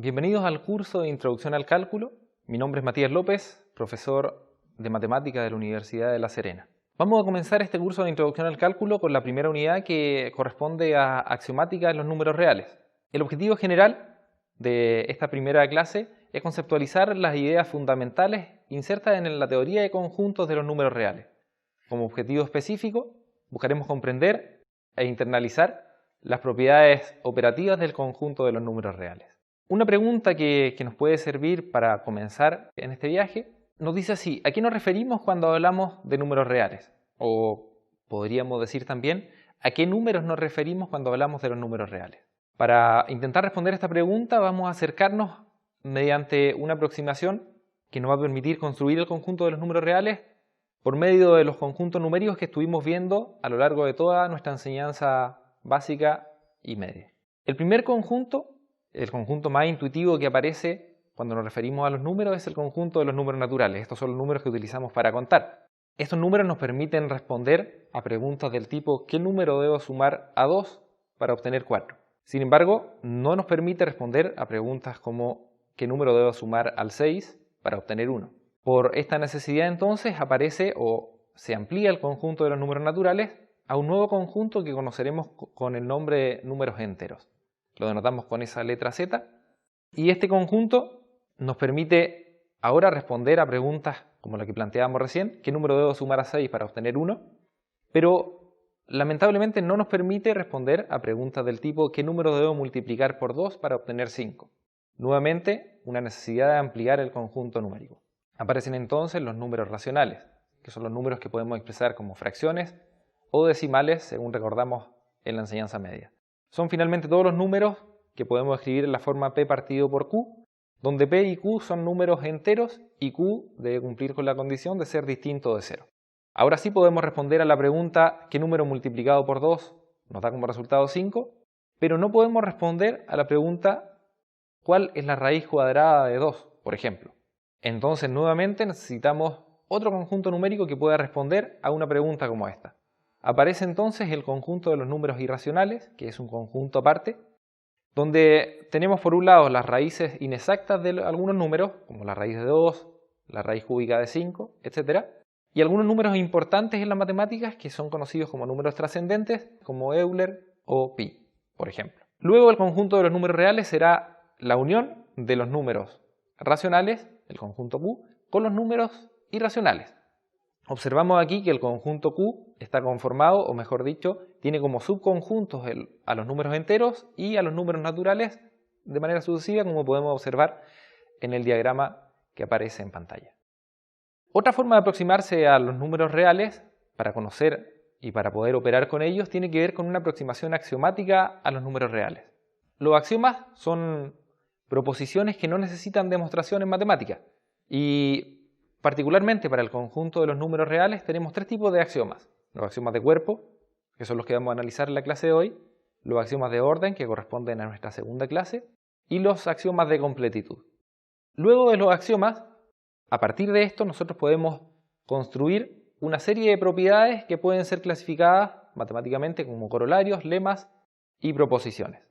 Bienvenidos al curso de Introducción al Cálculo. Mi nombre es Matías López, profesor de Matemática de la Universidad de La Serena. Vamos a comenzar este curso de Introducción al Cálculo con la primera unidad que corresponde a axiomática en los números reales. El objetivo general de esta primera clase es conceptualizar las ideas fundamentales insertas en la teoría de conjuntos de los números reales. Como objetivo específico, buscaremos comprender e internalizar las propiedades operativas del conjunto de los números reales. Una pregunta que nos puede servir para comenzar en este viaje nos dice así: ¿a qué nos referimos cuando hablamos de números reales? O podríamos decir también, ¿a qué números nos referimos cuando hablamos de los números reales? Para intentar responder esta pregunta vamos a acercarnos mediante una aproximación que nos va a permitir construir el conjunto de los números reales por medio de los conjuntos numéricos que estuvimos viendo a lo largo de toda nuestra enseñanza básica y media. El primer conjunto, el conjunto más intuitivo que aparece cuando nos referimos a los números, es el conjunto de los números naturales. Estos son los números que utilizamos para contar. Estos números nos permiten responder a preguntas del tipo ¿qué número debo sumar a 2 para obtener 4? Sin embargo, no nos permite responder a preguntas como ¿qué número debo sumar al 6 para obtener 1? Por esta necesidad entonces aparece o se amplía el conjunto de los números naturales a un nuevo conjunto que conoceremos con el nombre de números enteros. Lo denotamos con esa letra Z, y este conjunto nos permite ahora responder a preguntas como la que planteábamos recién, ¿qué número debo sumar a 6 para obtener 1? Pero lamentablemente no nos permite responder a preguntas del tipo ¿qué número debo multiplicar por 2 para obtener 5? Nuevamente, una necesidad de ampliar el conjunto numérico. Aparecen entonces los números racionales, que son los números que podemos expresar como fracciones o decimales, según recordamos en la enseñanza media. Son finalmente todos los números que podemos escribir en la forma P partido por Q, donde P y Q son números enteros y Q debe cumplir con la condición de ser distinto de 0. Ahora sí podemos responder a la pregunta ¿qué número multiplicado por 2 nos da como resultado 5? Pero no podemos responder a la pregunta ¿cuál es la raíz cuadrada de 2, por ejemplo? Entonces nuevamente necesitamos otro conjunto numérico que pueda responder a una pregunta como esta. Aparece entonces el conjunto de los números irracionales, que es un conjunto aparte, donde tenemos por un lado las raíces inexactas de algunos números, como la raíz de 2, la raíz cúbica de 5, etc. Y algunos números importantes en las matemáticas que son conocidos como números trascendentes, como Euler o pi, por ejemplo. Luego el conjunto de los números reales será la unión de los números racionales, el conjunto Q, con los números irracionales. Observamos aquí que el conjunto Q está conformado, o mejor dicho, tiene como subconjuntos a los números enteros y a los números naturales de manera sucesiva, como podemos observar en el diagrama que aparece en pantalla. Otra forma de aproximarse a los números reales, para conocer y para poder operar con ellos, tiene que ver con una aproximación axiomática a los números reales. Los axiomas son proposiciones que no necesitan demostración en matemática, y particularmente para el conjunto de los números reales tenemos tres tipos de axiomas. Los axiomas de cuerpo, que son los que vamos a analizar en la clase de hoy, los axiomas de orden, que corresponden a nuestra segunda clase, y los axiomas de completitud. Luego de los axiomas, a partir de esto nosotros podemos construir una serie de propiedades que pueden ser clasificadas matemáticamente como corolarios, lemas y proposiciones.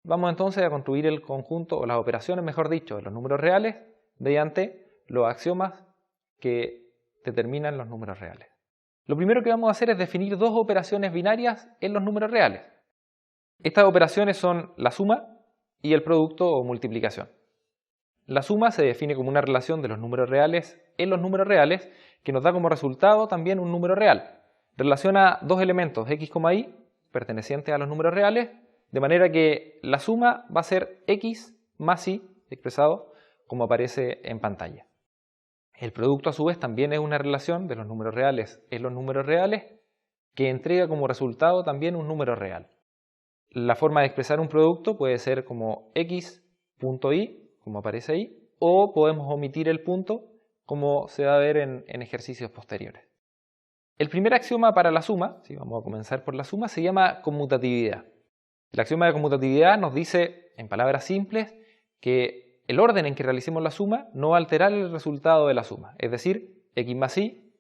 Vamos entonces a construir el conjunto, o las operaciones, mejor dicho, de los números reales mediante los axiomas que determinan los números reales. Lo primero que vamos a hacer es definir dos operaciones binarias en los números reales. Estas operaciones son la suma y el producto o multiplicación. La suma se define como una relación de los números reales en los números reales que nos da como resultado también un número real. Relaciona dos elementos, x, y, pertenecientes a los números reales, de manera que la suma va a ser x más y, expresado como aparece en pantalla. El producto a su vez también es una relación de los números reales en los números reales que entrega como resultado también un número real. La forma de expresar un producto puede ser como x.y, como aparece ahí, o podemos omitir el punto, como se va a ver en ejercicios posteriores. El primer axioma para la suma, vamos a comenzar por la suma, se llama conmutatividad. El axioma de conmutatividad nos dice, en palabras simples, que el orden en que realicemos la suma no va a alterar el resultado de la suma. Es decir, x más y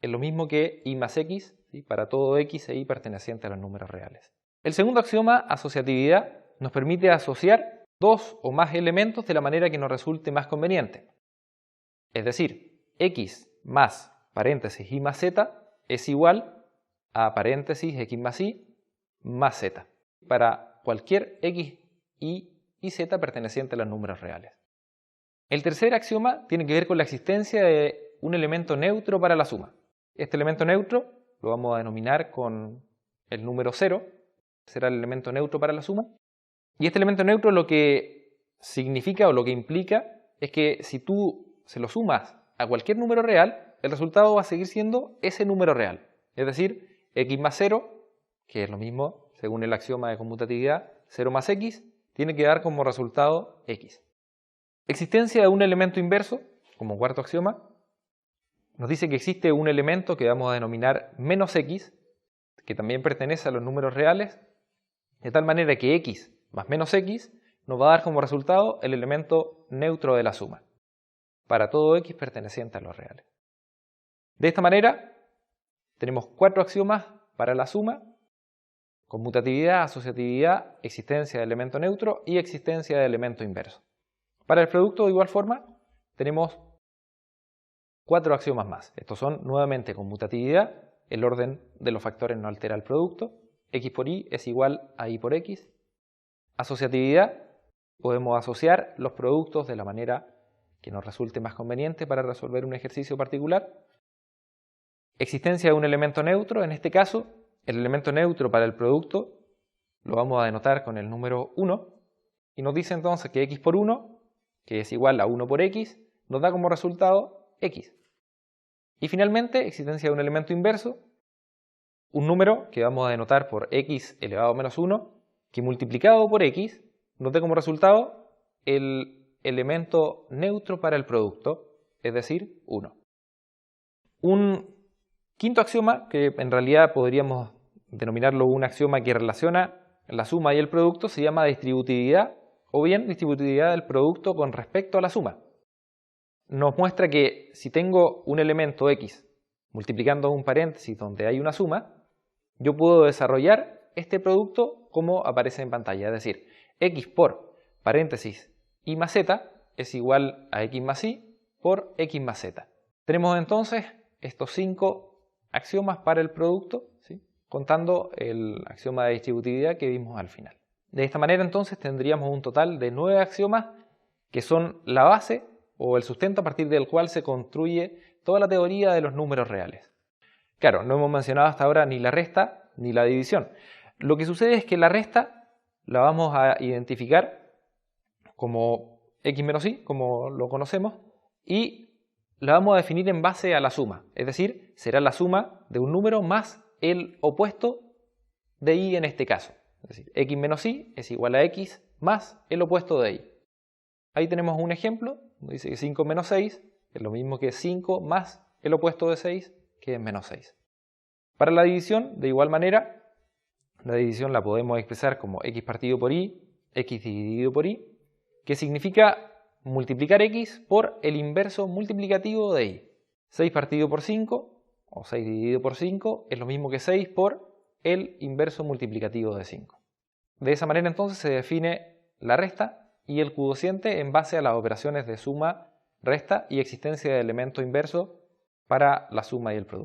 es lo mismo que y más x, para todo x e y perteneciente a los números reales. El segundo axioma, asociatividad, nos permite asociar dos o más elementos de la manera que nos resulte más conveniente. Es decir, x más paréntesis y más z es igual a paréntesis x más y más z, para cualquier x, y z perteneciente a los números reales. El tercer axioma tiene que ver con la existencia de un elemento neutro para la suma. Este elemento neutro lo vamos a denominar con el número 0, será el elemento neutro para la suma. Y este elemento neutro lo que significa o lo que implica es que si tú se lo sumas a cualquier número real, el resultado va a seguir siendo ese número real. Es decir, x más 0, que es lo mismo según el axioma de conmutatividad, 0 más x, tiene que dar como resultado x. Existencia de un elemento inverso, como cuarto axioma, nos dice que existe un elemento que vamos a denominar menos x, que también pertenece a los números reales, de tal manera que x más menos x nos va a dar como resultado el elemento neutro de la suma, para todo x perteneciente a los reales. De esta manera, tenemos cuatro axiomas para la suma: conmutatividad, asociatividad, existencia de elemento neutro y existencia de elemento inverso. Para el producto, de igual forma, tenemos cuatro axiomas más. Estos son nuevamente conmutatividad, el orden de los factores no altera el producto, x por y es igual a y por x. Asociatividad, podemos asociar los productos de la manera que nos resulte más conveniente para resolver un ejercicio particular. Existencia de un elemento neutro, en este caso, el elemento neutro para el producto lo vamos a denotar con el número 1 y nos dice entonces que x por 1, que es igual a 1 por x, nos da como resultado x. Y finalmente, existencia de un elemento inverso, un número que vamos a denotar por x elevado a menos 1, que multiplicado por x nos da como resultado el elemento neutro para el producto, es decir, 1. Un quinto axioma, que en realidad podríamos denominarlo un axioma que relaciona la suma y el producto, se llama distributividad, o bien distributividad del producto con respecto a la suma. Nos muestra que si tengo un elemento x multiplicando un paréntesis donde hay una suma, yo puedo desarrollar este producto como aparece en pantalla, es decir, x por paréntesis y más z es igual a x más y por x más z. Tenemos entonces estos 5 axiomas para el producto, ¿sí?, contando el axioma de distributividad que vimos al final. De esta manera entonces tendríamos un total de 9 axiomas que son la base o el sustento a partir del cual se construye toda la teoría de los números reales. Claro, no hemos mencionado hasta ahora ni la resta ni la división. Lo que sucede es que la resta la vamos a identificar como x menos y, como lo conocemos, y la vamos a definir en base a la suma. Es decir, será la suma de un número más el opuesto de y en este caso. Es decir, x menos y es igual a x más el opuesto de y. Ahí tenemos un ejemplo, dice que 5 menos 6 es lo mismo que 5 más el opuesto de 6, que es menos 6. Para la división, de igual manera, la división la podemos expresar como x partido por y, x dividido por y, que significa multiplicar x por el inverso multiplicativo de y. 6 partido por 5, o 6 dividido por 5, es lo mismo que 6 por el inverso multiplicativo de 5. De esa manera entonces se define la resta y el cociente en base a las operaciones de suma, resta y existencia de elemento inverso para la suma y el producto.